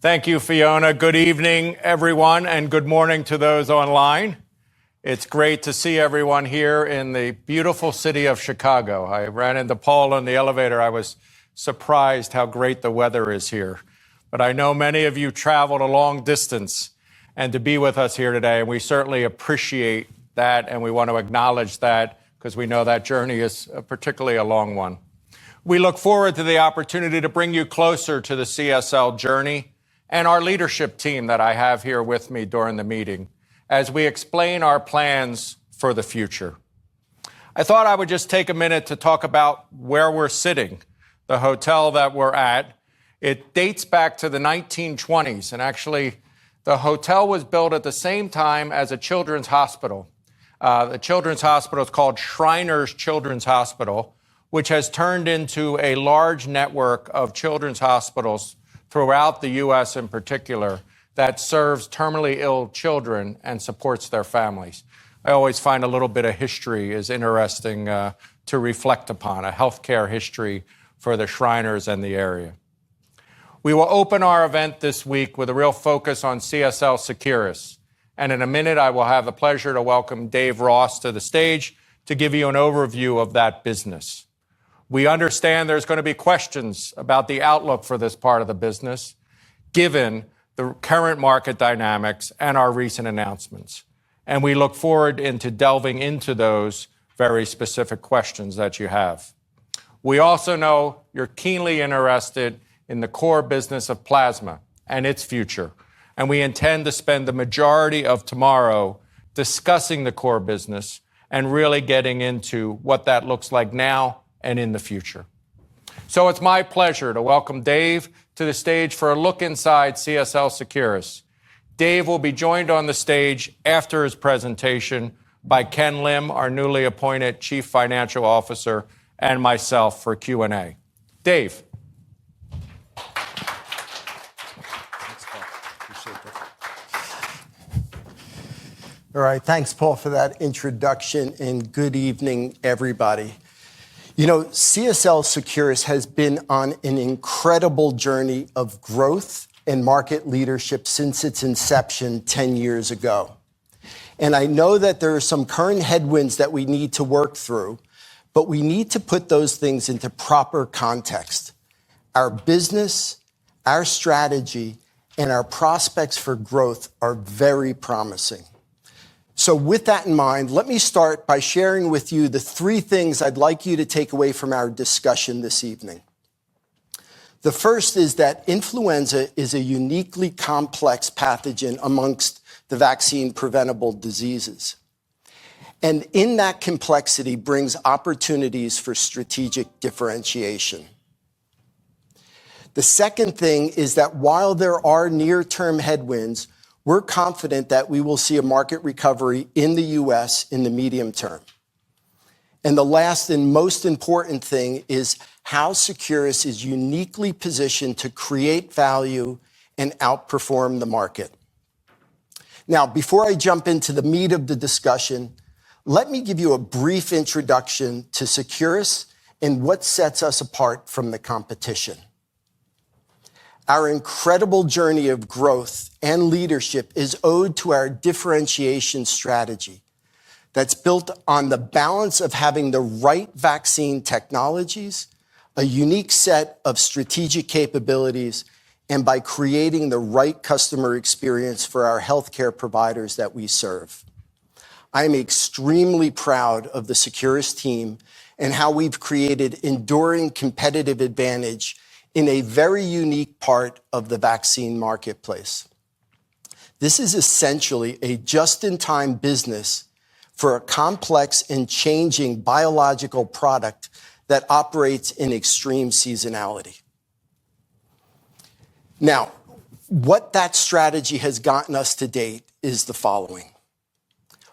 Thank you, Fiona. Good evening, everyone, and good morning to those online. It's great to see everyone here in the beautiful city of Chicago. I ran into Paul in the elevator. I was surprised how great the weather is here. But I know many of you traveled a long distance and to be with us here today, and we certainly appreciate that, and we want to acknowledge that because we know that journey is particularly a long one. We look forward to the opportunity to bring you closer to the CSL journey and our leadership team that I have here with me during the meeting as we explain our plans for the future. I thought I would just take a minute to talk about where we're sitting, the hotel that we're at. It dates back to the 1920s, and actually the hotel was built at the same time as a children's hospital. The children's hospital is called Shriners Children's Hospital, which has turned into a large network of children's hospitals throughout the U.S. in particular, that serves terminally ill children and supports their families. I always find a little bit of history is interesting to reflect upon, a healthcare history for the Shriners and the area. We will open our event this week with a real focus on CSL Seqirus. And in a minute, I will have the pleasure to welcome Dave Ross to the stage to give you an overview of that business. We understand there's going to be questions about the outlook for this part of the business, given the current market dynamics and our recent announcements. And we look forward into delving into those very specific questions that you have. We also know you're keenly interested in the core business of plasma and its future. And we intend to spend the majority of tomorrow discussing the core business and really getting into what that looks like now and in the future. So it's my pleasure to welcome Dave to the stage for a look inside CSL Seqirus. Dave will be joined on the stage after his presentation by Ken Lim, our newly appointed Chief Financial Officer, and myself for Q&A. Dave. All right, thanks, Paul, for that introduction, and good evening, everybody. You know, CSL Seqirus has been on an incredible journey of growth and market leadership since its inception 10 years ago. And I know that there are some current headwinds that we need to work through, but we need to put those things into proper context. Our business, our strategy, and our prospects for growth are very promising. So with that in mind, let me start by sharing with you the three things I'd like you to take away from our discussion this evening. The first is that influenza is a uniquely complex pathogen amongst the vaccine-preventable diseases. And in that complexity brings opportunities for strategic differentiation. The second thing is that while there are near-term headwinds, we're confident that we will see a market recovery in the U.S. in the medium term. And the last and most important thing is how Seqirus is uniquely positioned to create value and outperform the market. Now, before I jump into the meat of the discussion, let me give you a brief introduction to Seqirus and what sets us apart from the competition. Our incredible journey of growth and leadership is owed to our differentiation strategy that's built on the balance of having the right vaccine technologies, a unique set of strategic capabilities, and by creating the right customer experience for our healthcare providers that we serve. I am extremely proud of the Seqirus team and how we've created enduring competitive advantage in a very unique part of the vaccine marketplace. This is essentially a just-in-time business for a complex and changing biological product that operates in extreme seasonality. Now, what that strategy has gotten us to date is the following.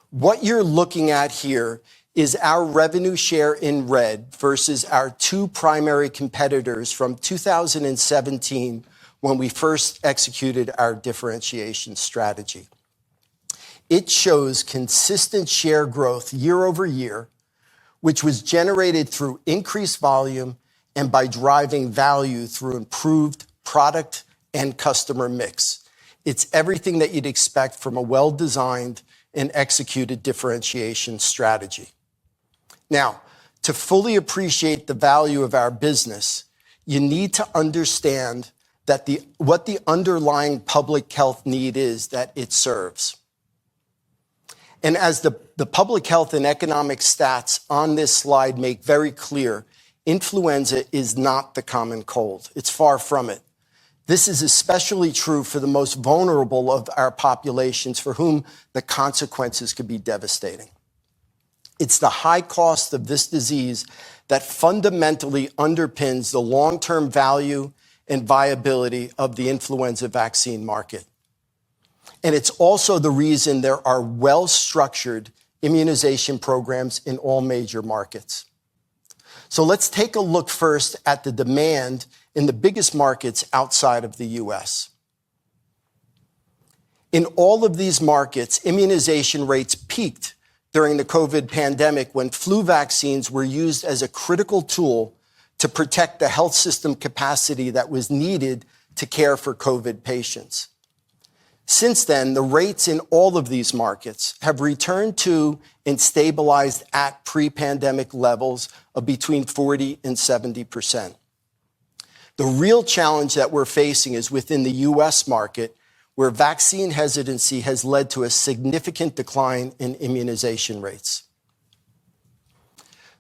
What you're looking at here is our revenue share in red versus our two primary competitors from 2017 when we first executed our differentiation strategy. It shows consistent share growth year over year, which was generated through increased volume and by driving value through improved product and customer mix. It's everything that you'd expect from a well-designed and executed differentiation strategy. Now, to fully appreciate the value of our business, you need to understand that what the underlying public health need is that it serves. And as the public health and economic stats on this slide make very clear, influenza is not the common cold. It's far from it. This is especially true for the most vulnerable of our populations for whom the consequences could be devastating. It's the high cost of this disease that fundamentally underpins the long-term value and viability of the influenza vaccine market. And it's also the reason there are well-structured immunization programs in all major markets. So let's take a look first at the demand in the biggest markets outside of the US. In all of these markets, immunization rates peaked during the COVID pandemic when flu vaccines were used as a critical tool to protect the health system capacity that was needed to care for COVID patients. Since then, the rates in all of these markets have returned to and stabilized at pre-pandemic levels of between 40 and 70%. The real challenge that we're facing is within the US market, where vaccine hesitancy has led to a significant decline in immunization rates.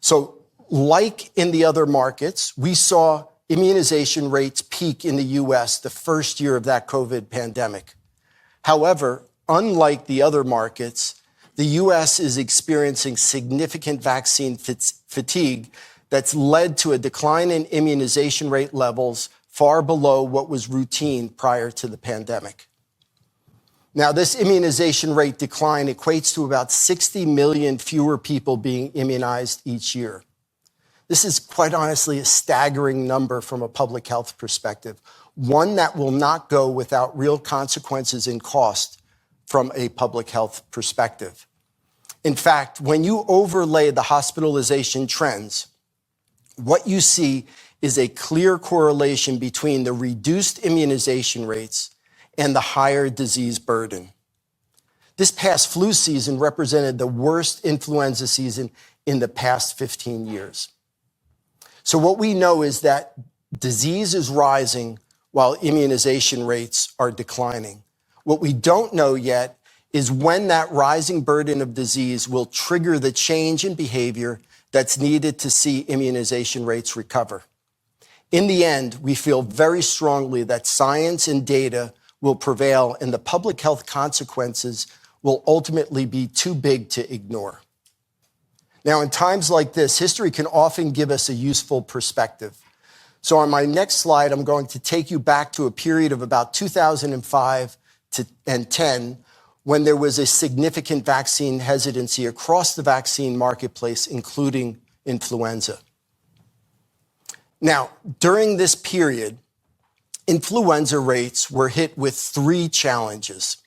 So, like in the other markets, we saw immunization rates peak in the US the first year of that COVID pandemic. However, unlike the other markets, the US is experiencing significant vaccine fatigue that's led to a decline in immunization rate levels far below what was routine prior to the pandemic. Now, this immunization rate decline equates to about 60 million fewer people being immunized each year. This is quite honestly a staggering number from a public health perspective, one that will not go without real consequences in cost from a public health perspective. In fact, when you overlay the hospitalization trends, what you see is a clear correlation between the reduced immunization rates and the higher disease burden. This past flu season represented the worst influenza season in the past 15 years. So what we know is that disease is rising while immunization rates are declining. What we don't know yet is when that rising burden of disease will trigger the change in behavior that's needed to see immunization rates recover. In the end, we feel very strongly that science and data will prevail and the public health consequences will ultimately be too big to ignore. Now, in times like this, history can often give us a useful perspective. So on my next slide, I'm going to take you back to a period of about 2005 and 10, when there was a significant vaccine hesitancy across the vaccine marketplace, including influenza. Now, during this period, influenza rates were hit with three challenges.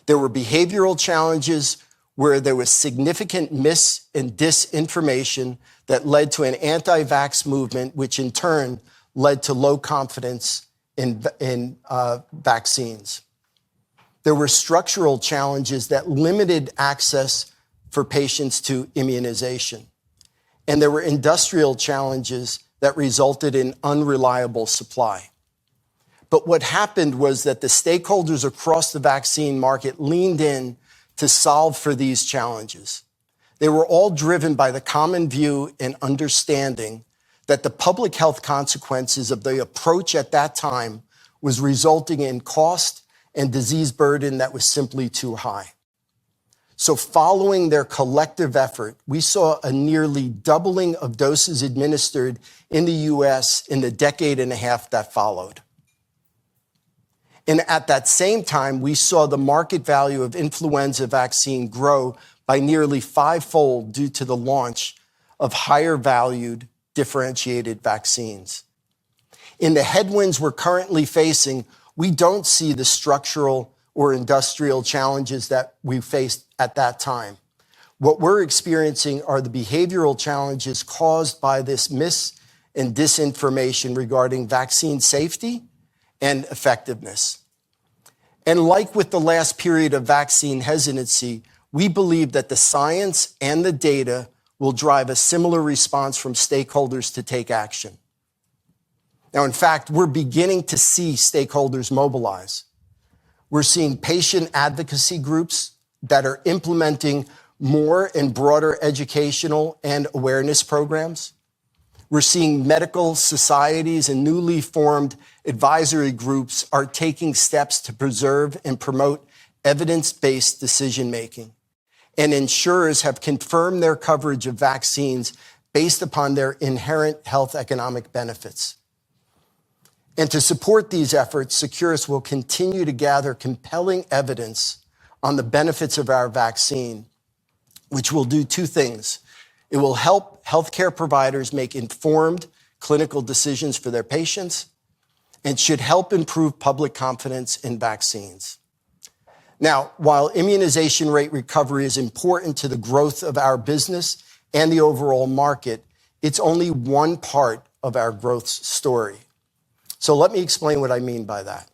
There were behavioral challenges where there was significant mis- and disinformation that led to an anti-vax movement, which in turn led to low confidence in vaccines. There were structural challenges that limited access for patients to immunization. And there were industrial challenges that resulted in unreliable supply. But what happened was that the stakeholders across the vaccine market leaned in to solve for these challenges. They were all driven by the common view and understanding that the public health consequences of the approach at that time was resulting in cost and disease burden that was simply too high. So following their collective effort, we saw a nearly doubling of doses administered in the US in the decade and a half that followed. And at that same time, we saw the market value of influenza vaccine grow by nearly fivefold due to the launch of higher valued differentiated vaccines. In the headwinds we're currently facing, we don't see the structural or industrial challenges that we faced at that time. What we're experiencing are the behavioral challenges caused by this mis- and disinformation regarding vaccine safety and effectiveness. And like with the last period of vaccine hesitancy, we believe that the science and the data will drive a similar response from stakeholders to take action. Now, in fact, we're beginning to see stakeholders mobilize. We're seeing patient advocacy groups that are implementing more and broader educational and awareness programs. We're seeing medical societies and newly formed advisory groups are taking steps to preserve and promote evidence-based decision-making. And insurers have confirmed their coverage of vaccines based upon their inherent health economic benefits. And to support these efforts, Securus will continue to gather compelling evidence on the benefits of our vaccine, which will do two things. It will help healthcare providers make informed clinical decisions for their patients and should help improve public confidence in vaccines. Now, while immunization rate recovery is important to the growth of our business and the overall market, it's only one part of our growth story. So let me explain what I mean by that.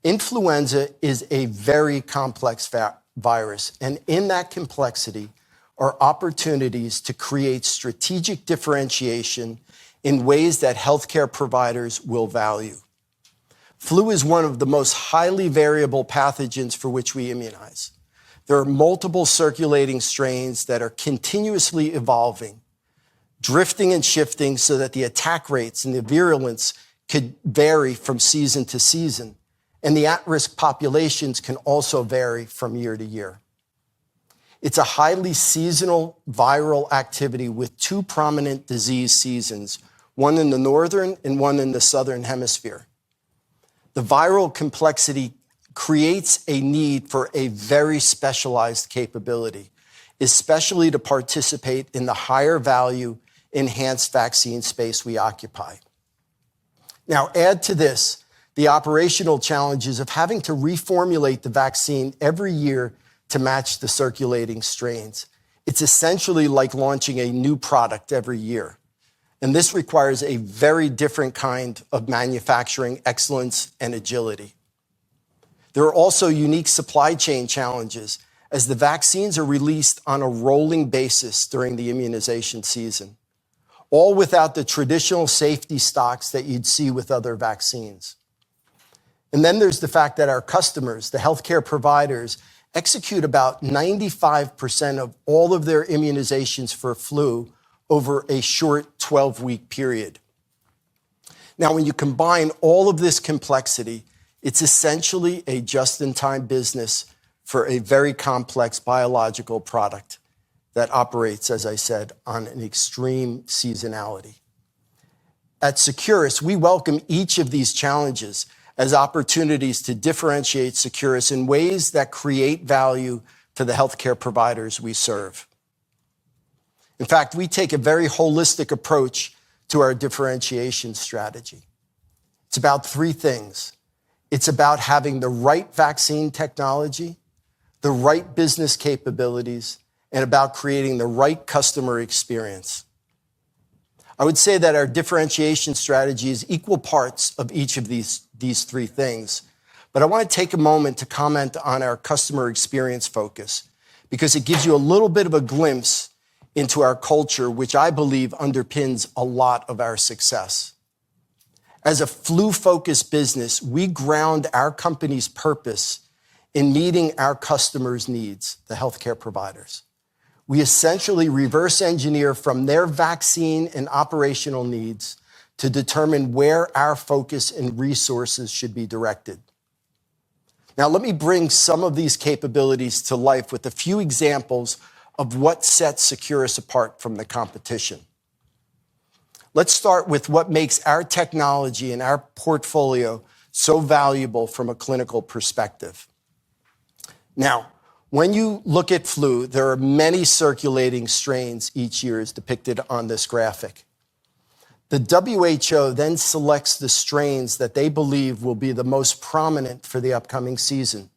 Influenza is a very complex virus, and in that complexity are opportunities to create strategic differentiation in ways that healthcare providers will value. Flu is one of the most highly variable pathogens for which we immunize. There are multiple circulating strains that are continuously evolving, drifting and shifting so that the attack rates and the virulence could vary from season to season, and the at-risk populations can also vary from year to year. It's a highly seasonal viral activity with two prominent disease seasons, one in the northern and one in the southern hemisphere. The viral complexity creates a need for a very specialized capability, especially to participate in the higher value enhanced vaccine space we occupy. Now, add to this the operational challenges of having to reformulate the vaccine every year to match the circulating strains. It's essentially like launching a new product every year. And this requires a very different kind of manufacturing excellence and agility. There are also unique supply chain challenges as the vaccines are released on a rolling basis during the immunization season, all without the traditional safety stocks that you'd see with other vaccines. And then there's the fact that our customers, the healthcare providers, execute about 95% of all of their immunizations for flu over a short 12-week period. Now, when you combine all of this complexity, it's essentially a just-in-time business for a very complex biological product that operates, as I said, on an extreme seasonality. At Securus, we welcome each of these challenges as opportunities to differentiate Securus in ways that create value to the healthcare providers we serve. In fact, we take a very holistic approach to our differentiation strategy. It's about three things. It's about having the right vaccine technology, the right business capabilities, and about creating the right customer experience. I would say that our differentiation strategy is equal parts of each of these three things. But I want to take a moment to comment on our customer experience focus because it gives you a little bit of a glimpse into our culture, which I believe underpins a lot of our success. As a flu-focused business, we ground our company's purpose in meeting our customers' needs, the healthcare providers. We essentially reverse engineer from their vaccine and operational needs to determine where our focus and resources should be directed. Now, let me bring some of these capabilities to life with a few examples of what sets Securus apart from the competition. Let's start with what makes our technology and our portfolio so valuable from a clinical perspective. Now, when you look at flu, there are many circulating strains each year as depicted on this graphic. The WHO then selects the strains that they believe will be the most prominent for the upcoming season.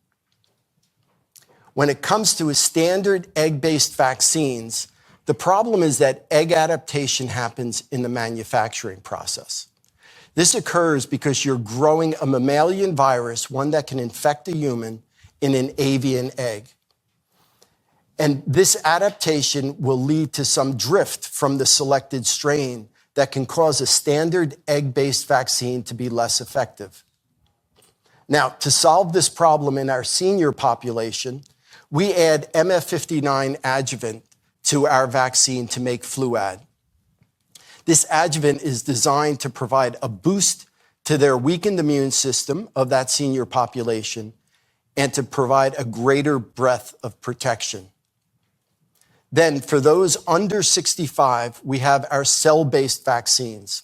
When it comes to a standard egg-based vaccines, the problem is that egg adaptation happens in the manufacturing process. This occurs because you're growing a mammalian virus, one that can infect a human, in an avian egg. And this adaptation will lead to some drift from the selected strain that can cause a standard egg-based vaccine to be less effective. Now, to solve this problem in our senior population, we add MF59 adjuvant to our vaccine to make Fluad. This adjuvant is designed to provide a boost to their weakened immune system of that senior population and to provide a greater breadth of protection. Then, for those under 65, we have our cell-based vaccines.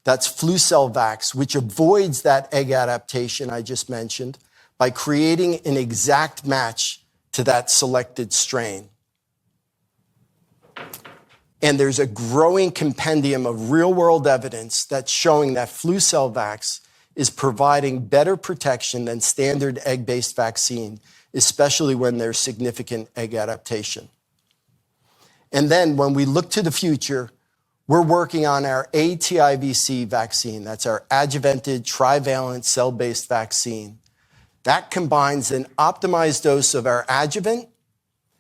That's Flucelvax, which avoids that egg adaptation I just mentioned by creating an exact match to that selected strain. And there's a growing compendium of real-world evidence that's showing that Flucelvax is providing better protection than standard egg-based vaccine, especially when there's significant egg adaptation. And then when we look to the future, we're working on our ATIVC vaccine. That's our adjuvanted trivalent cell-based vaccine. That combines an optimized dose of our adjuvant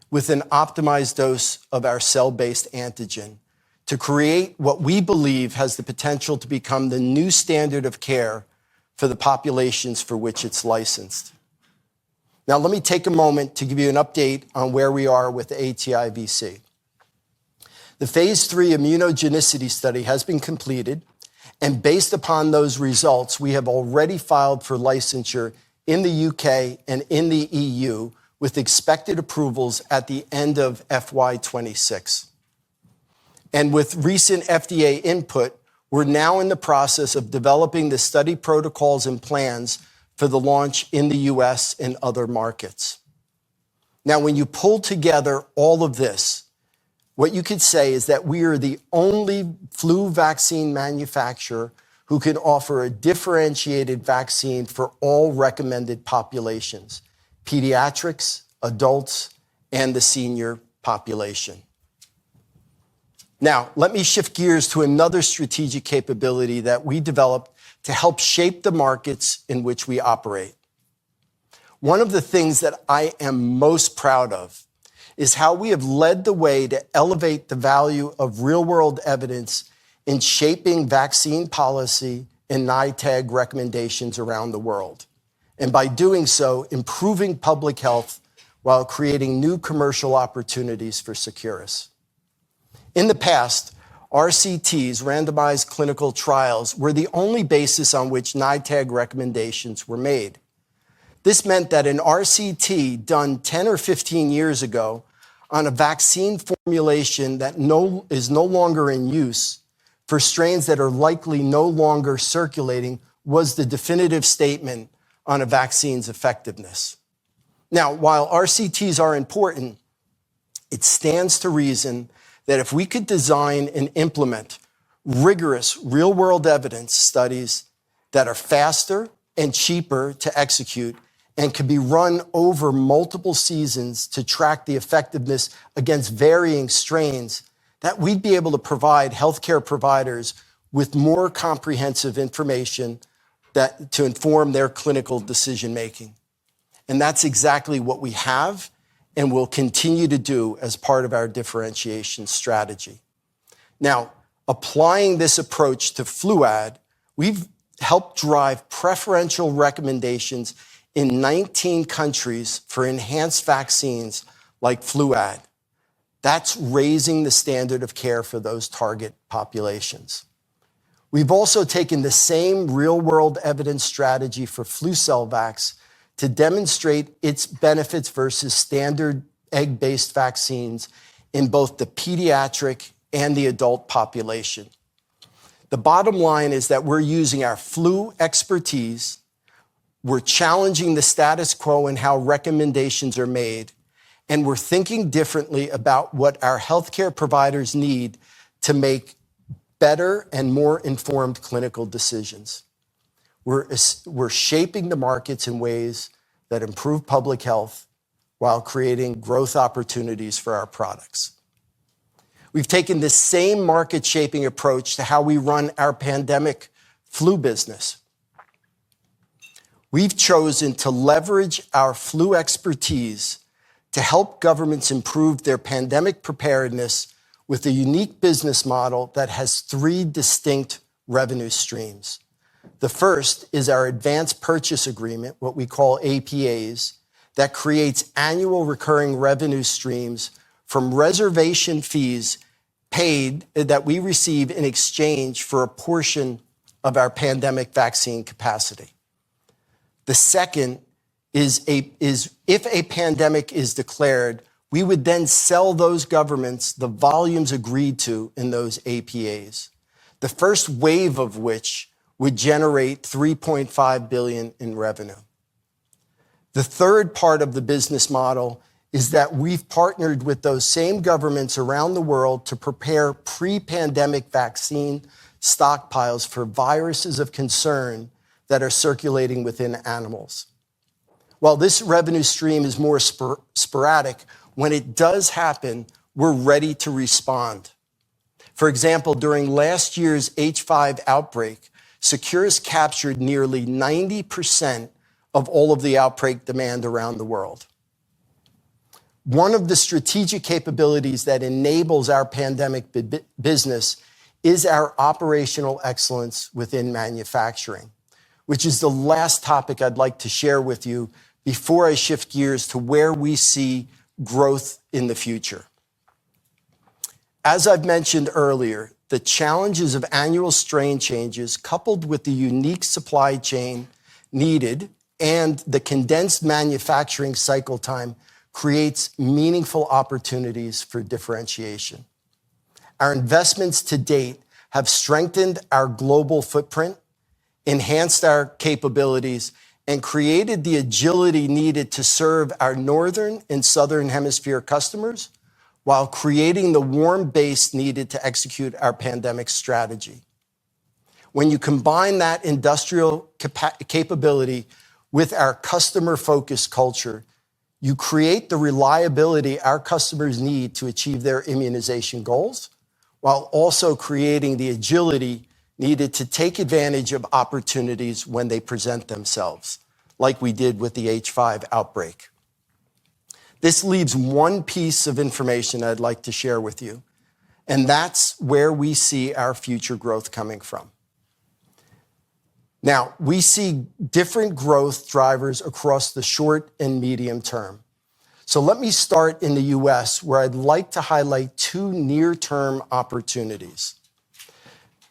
with an optimized dose of our cell-based antigen to create what we believe has the potential to become the new standard of care for the populations for which it's licensed. Now, let me take a moment to give you an update on where we are with ATIVC. The phase 3 immunogenicity study has been completed, and based upon those results, we have already filed for licensure in the UK and in the EU with expected approvals at the end of FY26. And with recent FDA input, we're now in the process of developing the study protocols and plans for the launch in the US and other markets. Now, when you pull together all of this, what you could say is that we are the only flu vaccine manufacturer who can offer a differentiated vaccine for all recommended populations, pediatrics, adults, and the senior population. Now, let me shift gears to another strategic capability that we developed to help shape the markets in which we operate. One of the things that I am most proud of is how we have led the way to elevate the value of real-world evidence in shaping vaccine policy and NITAG recommendations around the world. And by doing so, improving public health while creating new commercial opportunities for Seqirus. In the past, RCTs, randomized clinical trials, were the only basis on which NITAG recommendations were made. This meant that an RCT done 10 or 15 years ago on a vaccine formulation that is no longer in use for strains that are likely no longer circulating was the definitive statement on a vaccine's effectiveness. Now, while RCTs are important, it stands to reason that if we could design and implement rigorous real-world evidence studies that are faster and cheaper to execute and can be run over multiple seasons to track the effectiveness against varying strains, that we'd be able to provide healthcare providers with more comprehensive information to inform their clinical decision-making. And that's exactly what we have and will continue to do as part of our differentiation strategy. Now, applying this approach to Fluad, we've helped drive preferential recommendations in 19 countries for enhanced vaccines like Fluad. That's raising the standard of care for those target populations. We've also taken the same real-world evidence strategy for Flucelvax to demonstrate its benefits versus standard egg-based vaccines in both the pediatric and the adult population. The bottom line is that we're using our flu expertise. We're challenging the status quo in how recommendations are made, and we're thinking differently about what our healthcare providers need to make better and more informed clinical decisions. We're shaping the markets in ways that improve public health while creating growth opportunities for our products. We've taken this same market-shaping approach to how we run our pandemic flu business. We've chosen to leverage our flu expertise to help governments improve their pandemic preparedness with a unique business model that has three distinct revenue streams. The first is our advanced purchase agreement, what we call APAs, that creates annual recurring revenue streams from reservation fees paid that we receive in exchange for a portion of our pandemic vaccine capacity. The second is if a pandemic is declared, we would then sell those governments the volumes agreed to in those APAs, the first wave of which would generate $3.5 billion in revenue. The third part of the business model is that we've partnered with those same governments around the world to prepare pre-pandemic vaccine stockpiles for viruses of concern that are circulating within animals. While this revenue stream is more sporadic, when it does happen, we're ready to respond. For example, during last year's H5 outbreak, Securus captured nearly 90% of all of the outbreak demand around the world. One of the strategic capabilities that enables our pandemic business is our operational excellence within manufacturing, which is the last topic I'd like to share with you before I shift gears to where we see growth in the future. As I've mentioned earlier, the challenges of annual strain changes coupled with the unique supply chain needed and the condensed manufacturing cycle time creates meaningful opportunities for differentiation. Our investments to date have strengthened our global footprint, enhanced our capabilities, and created the agility needed to serve our northern and southern hemisphere customers while creating the warm base needed to execute our pandemic strategy. When you combine that industrial capability with our customer-focused culture, you create the reliability our customers need to achieve their immunization goals, while also creating the agility needed to take advantage of opportunities when they present themselves, like we did with the H5 outbreak. This leaves one piece of information I'd like to share with you, and that's where we see our future growth coming from. Now, we see different growth drivers across the short and medium term. So let me start in the US, where I'd like to highlight two near-term opportunities.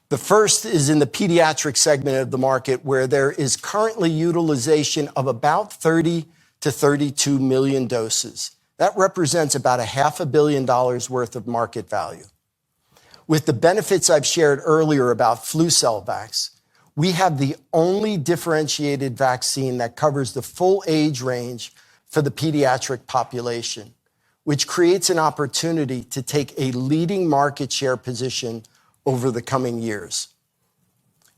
The first is in the pediatric segment of the market, where there is currently utilization of about 30 to 32 million doses. That represents about $500 million worth of market value. With the benefits I've shared earlier about Flucelvax, we have the only differentiated vaccine that covers the full age range for the pediatric population, which creates an opportunity to take a leading market share position over the coming years.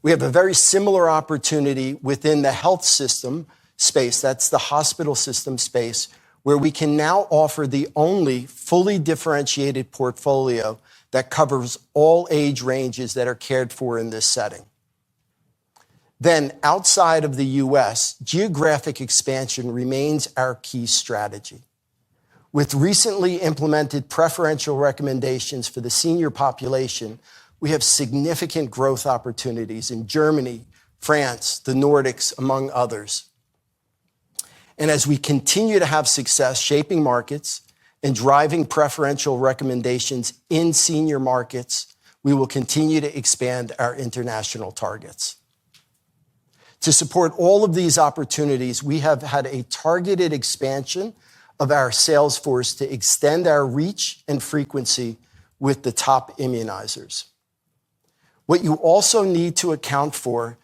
We have a very similar opportunity within the health system space, that's the hospital system space, where we can now offer the only fully differentiated portfolio that covers all age ranges that are cared for in this setting. Then, outside of the US, geographic expansion remains our key strategy. With recently implemented preferential recommendations for the senior population, we have significant growth opportunities in Germany, France, the Nordics, among others. And as we continue to have success shaping markets and driving preferential recommendations in senior markets, we will continue to expand our international targets. To support all of these opportunities, we have had a targeted expansion of our sales force to extend our reach and frequency with the top immunizers. What you also need to account for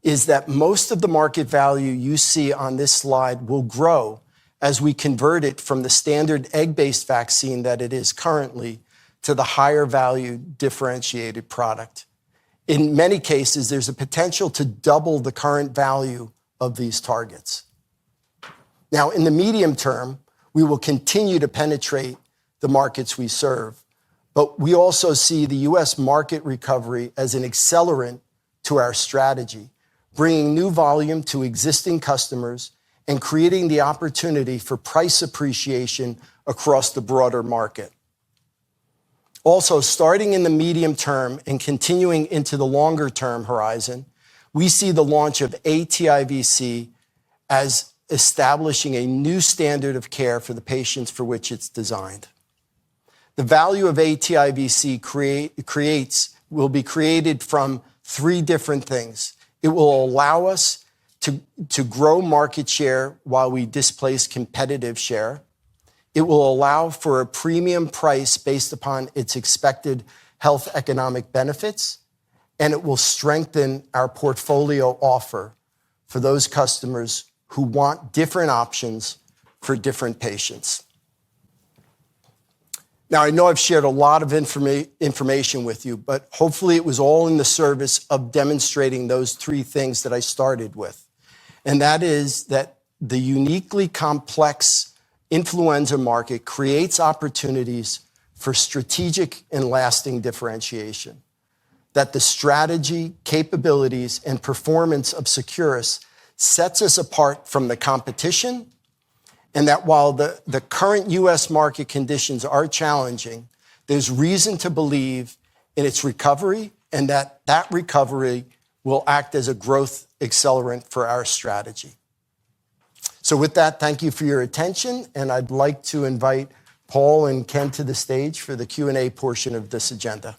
is that most of the market value you see on this slide will grow as we convert it from the standard egg-based vaccine that it is currently to the higher value differentiated product. In many cases, there's a potential to double the current value of these targets. Now, in the medium term, we will continue to penetrate the markets we serve, but we also see the US market recovery as an accelerant to our strategy, bringing new volume to existing customers and creating the opportunity for price appreciation across the broader market. Also, starting in the medium term and continuing into the longer term horizon, we see the launch of aTIVc as establishing a new standard of care for the patients for which it's designed. The value of aTIVc will be created from three different things. It will allow us to grow market share while we displace competitive share. It will allow for a premium price based upon its expected health economic benefits, and it will strengthen our portfolio offer for those customers who want different options for different patients. Now, I know I've shared a lot of information with you, but hopefully it was all in the service of demonstrating those three things that I started with. And that is that the uniquely complex influenza market creates opportunities for strategic and lasting differentiation. That the strategy, capabilities, and performance of Seqirus sets us apart from the competition, and that while the current US market conditions are challenging, there's reason to believe in its recovery, and that recovery will act as a growth accelerant for our strategy. So with that, thank you for your attention, and I'd like to invite Paul and Ken to the stage for the Q&A portion of this agenda.